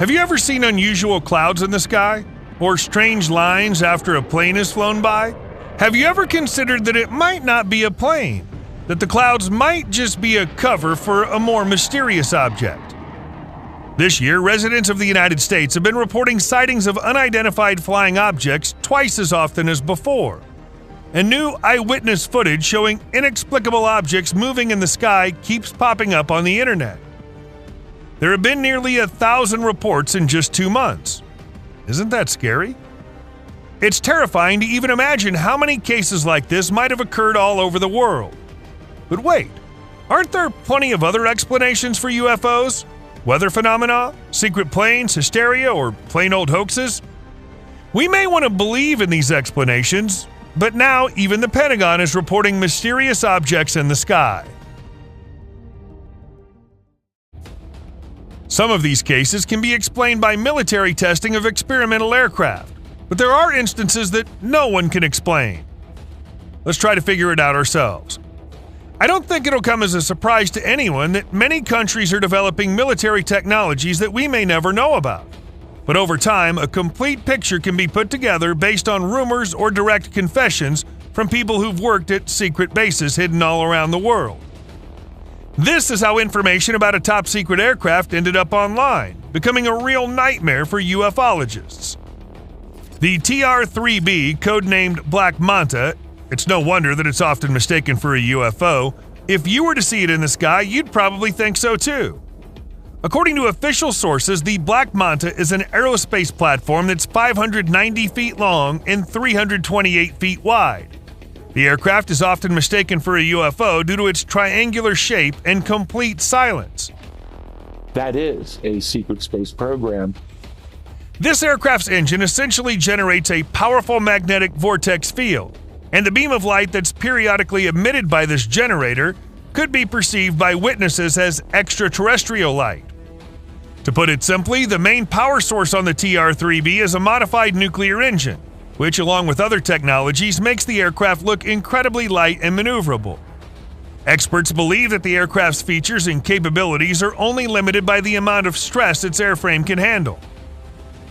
Have you ever seen unusual clouds in the sky? Or strange lines after a plane has flown by? Have you ever considered that it might not be a plane? That the clouds might just be a cover for a more mysterious object? This year, residents of the United States have been reporting sightings of unidentified flying objects twice as often as before. And new eyewitness footage showing inexplicable objects moving in the sky keeps popping up on the internet. There have been nearly 1,000 reports in just 2 months. Isn't that scary? It's terrifying to even imagine how many cases like this might have occurred all over the world. But wait, aren't there plenty of other explanations for UFOs? Weather phenomena, secret planes, hysteria, or plain old hoaxes? We may want to believe in these explanations, but now even the Pentagon is reporting mysterious objects in the sky. Some of these cases can be explained by military testing of experimental aircraft, but there are instances that no one can explain. Let's try to figure it out ourselves. I don't think it'll come as a surprise to anyone that many countries are developing military technologies that we may never know about. But over time, a complete picture can be put together based on rumors or direct confessions from people who've worked at secret bases hidden all around the world. This is how information about a top-secret aircraft ended up online, becoming a real nightmare for ufologists. The TR-3B, codenamed Black Manta, it's no wonder that it's often mistaken for a UFO. If you were to see it in the sky, you'd probably think so too. According to official sources, the Black Manta is an aerospace platform that's 590 feet long and 328 feet wide. The aircraft is often mistaken for a UFO due to its triangular shape and complete silence. That is a secret space program. This aircraft's engine essentially generates a powerful magnetic vortex field, and the beam of light that's periodically emitted by this generator could be perceived by witnesses as extraterrestrial light. To put it simply, the main power source on the TR-3B is a modified nuclear engine, which, along with other technologies, makes the aircraft look incredibly light and maneuverable. Experts believe that the aircraft's features and capabilities are only limited by the amount of stress its airframe can handle.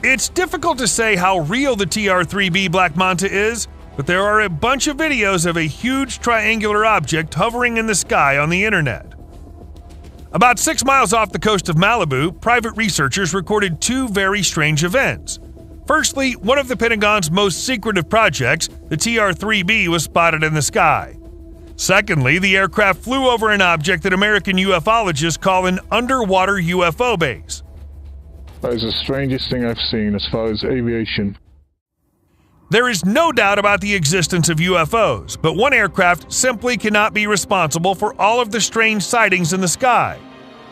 It's difficult to say how real the TR-3B Black Manta is, but there are a bunch of videos of a huge triangular object hovering in the sky on the internet. About 6 miles off the coast of Malibu, private researchers recorded 2 very strange events. Firstly, one of the Pentagon's most secretive projects, the TR-3B, was spotted in the sky. Secondly, the aircraft flew over an object that American ufologists call an underwater UFO base. That is the strangest thing I've seen as far as aviation. There is no doubt about the existence of UFOs, but one aircraft simply cannot be responsible for all of the strange sightings in the sky.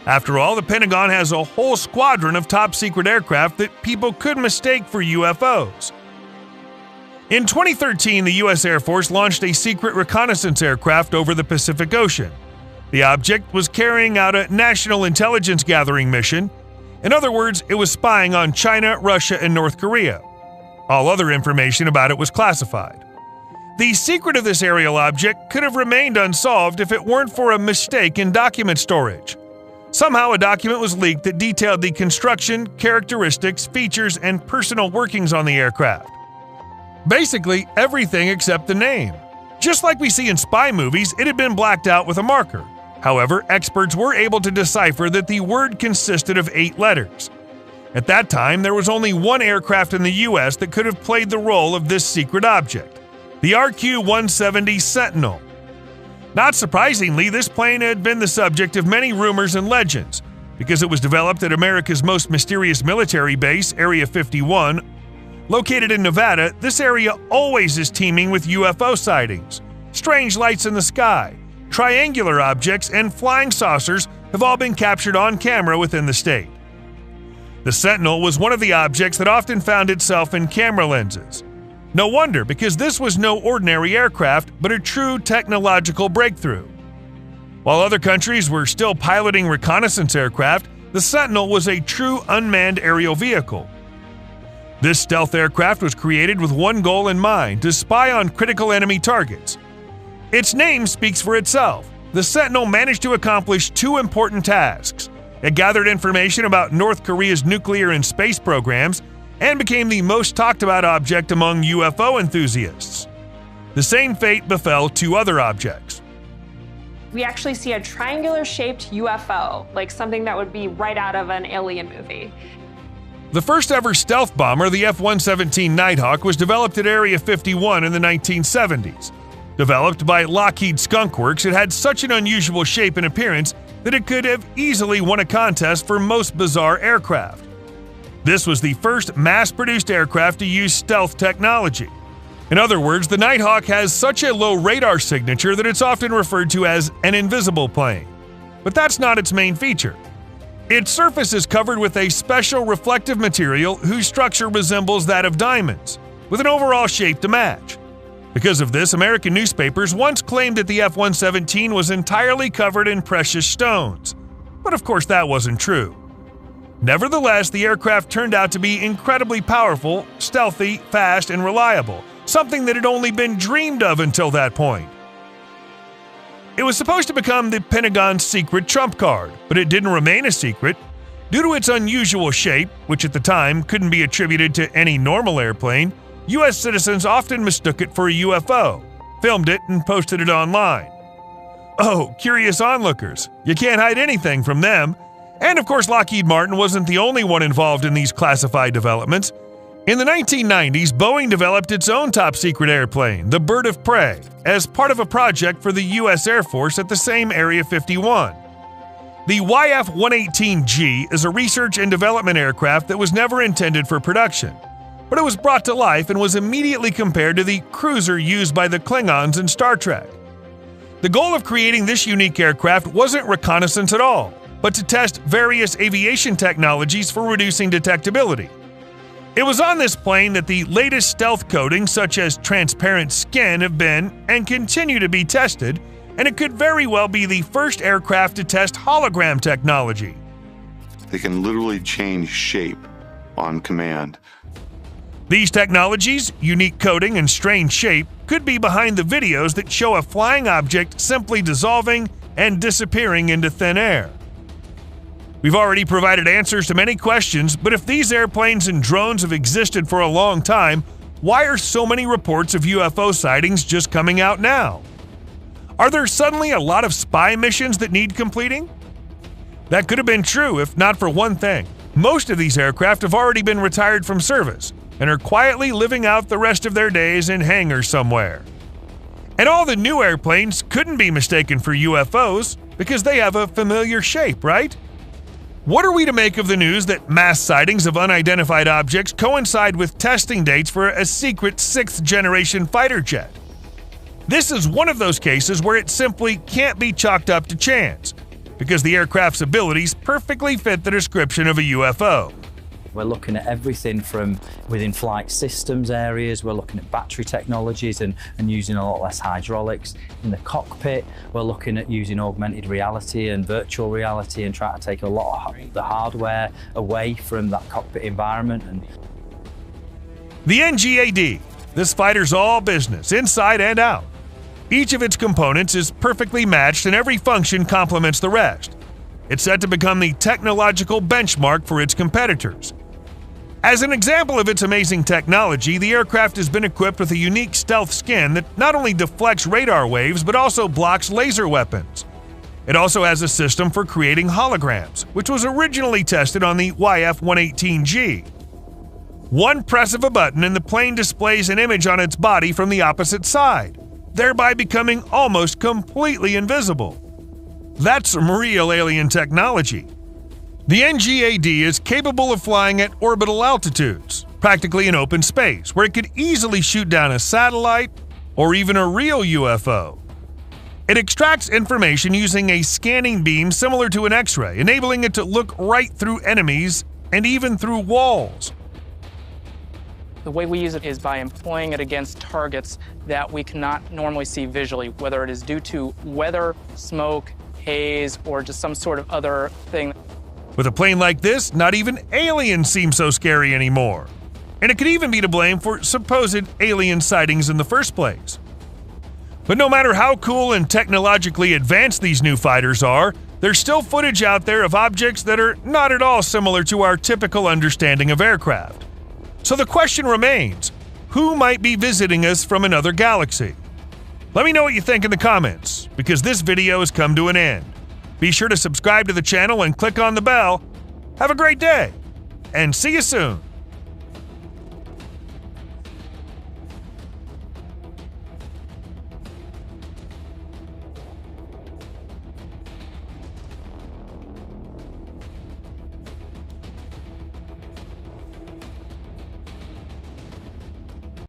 After all, the Pentagon has a whole squadron of top-secret aircraft that people could mistake for UFOs. In 2013, the U.S. Air Force launched a secret reconnaissance aircraft over the Pacific Ocean. The object was carrying out a national intelligence gathering mission. In other words, it was spying on China, Russia, and North Korea. All other information about it was classified. The secret of this aerial object could have remained unsolved if it weren't for a mistake in document storage. Somehow a document was leaked that detailed the construction, characteristics, features, and personal workings on the aircraft. Basically, everything except the name. Just like we see in spy movies, it had been blacked out with a marker. However, experts were able to decipher that the word consisted of 8 letters. At that time, there was only one aircraft in the U.S. that could have played the role of this secret object, the RQ-170 Sentinel. Not surprisingly, this plane had been the subject of many rumors and legends. Because it was developed at America's most mysterious military base, Area 51, located in Nevada, this area always is teeming with UFO sightings. Strange lights in the sky, triangular objects, and flying saucers have all been captured on camera within the state. The Sentinel was one of the objects that often found itself in camera lenses. No wonder, because this was no ordinary aircraft, but a true technological breakthrough. While other countries were still piloting reconnaissance aircraft, the Sentinel was a true unmanned aerial vehicle. This stealth aircraft was created with one goal in mind: to spy on critical enemy targets. Its name speaks for itself. The Sentinel managed to accomplish 2 important tasks: It gathered information about North Korea's nuclear and space programs and became the most talked about object among UFO enthusiasts. The same fate befell two other objects. We actually see a triangular-shaped UFO, like something that would be right out of an alien movie. The first ever stealth bomber, the F-117 Nighthawk, was developed at Area 51 in the 1970s. Developed by Lockheed Skunk Works, it had such an unusual shape and appearance that it could have easily won a contest for most bizarre aircraft. This was the first mass-produced aircraft to use stealth technology. In other words, the Nighthawk has such a low radar signature that it's often referred to as an invisible plane. But that's not its main feature. Its surface is covered with a special reflective material whose structure resembles that of diamonds, with an overall shape to match. Because of this, American newspapers once claimed that the F-117 was entirely covered in precious stones. But of course that wasn't true. Nevertheless, the aircraft turned out to be incredibly powerful, stealthy, fast, and reliable, something that had only been dreamed of until that point. It was supposed to become the Pentagon's secret trump card, but it didn't remain a secret. Due to its unusual shape, which at the time couldn't be attributed to any normal airplane, U.S. citizens often mistook it for a UFO, filmed it, and posted it online. Oh, curious onlookers, you can't hide anything from them. And of course, Lockheed Martin wasn't the only one involved in these classified developments. In the 1990s, Boeing developed its own top-secret airplane, the Bird of Prey, as part of a project for the U.S. Air Force at the same Area 51. The YF-118G is a research and development aircraft that was never intended for production, but it was brought to life and was immediately compared to the cruiser used by the Klingons in Star Trek. The goal of creating this unique aircraft wasn't reconnaissance at all, but to test various aviation technologies for reducing detectability. It was on this plane that the latest stealth coatings, such as transparent skin, have been and continue to be tested, and it could very well be the first aircraft to test hologram technology. They can literally change shape on command. These technologies, unique coating and strange shape, could be behind the videos that show a flying object simply dissolving and disappearing into thin air. We've already provided answers to many questions, but if these airplanes and drones have existed for a long time, why are so many reports of UFO sightings just coming out now? Are there suddenly a lot of spy missions that need completing? That could have been true if not for one thing. Most of these aircraft have already been retired from service and are quietly living out the rest of their days in hangars somewhere. And all the new airplanes couldn't be mistaken for UFOs because they have a familiar shape, right? What are we to make of the news that mass sightings of unidentified objects coincide with testing dates for a secret 6th-generation fighter jet? This is one of those cases where it simply can't be chalked up to chance, because the aircraft's abilities perfectly fit the description of a UFO. We're looking at everything from within flight systems areas, we're looking at battery technologies and using a lot less hydraulics. In the cockpit, we're looking at using augmented reality and virtual reality and trying to take a lot of the hardware away from that cockpit environment. The NGAD, this fighter's all business, inside and out. Each of its components is perfectly matched and every function complements the rest. It's set to become the technological benchmark for its competitors. As an example of its amazing technology, the aircraft has been equipped with a unique stealth skin that not only deflects radar waves but also blocks laser weapons. It also has a system for creating holograms, which was originally tested on the YF-118G. One press of a button and the plane displays an image on its body from the opposite side, thereby becoming almost completely invisible. That's some real alien technology. The NGAD is capable of flying at orbital altitudes, practically in open space, where it could easily shoot down a satellite or even a real UFO. It extracts information using a scanning beam similar to an X-ray, enabling it to look right through enemies and even through walls. The way we use it is by employing it against targets that we cannot normally see visually, whether it is due to weather, smoke, haze, or just some sort of other thing. With a plane like this, not even aliens seem so scary anymore. And it could even be to blame for supposed alien sightings in the first place. But no matter how cool and technologically advanced these new fighters are, there's still footage out there of objects that are not at all similar to our typical understanding of aircraft. So the question remains, who might be visiting us from another galaxy? Let me know what you think in the comments, because this video has come to an end. Be sure to subscribe to the channel and click on the bell. Have a great day, and see you soon.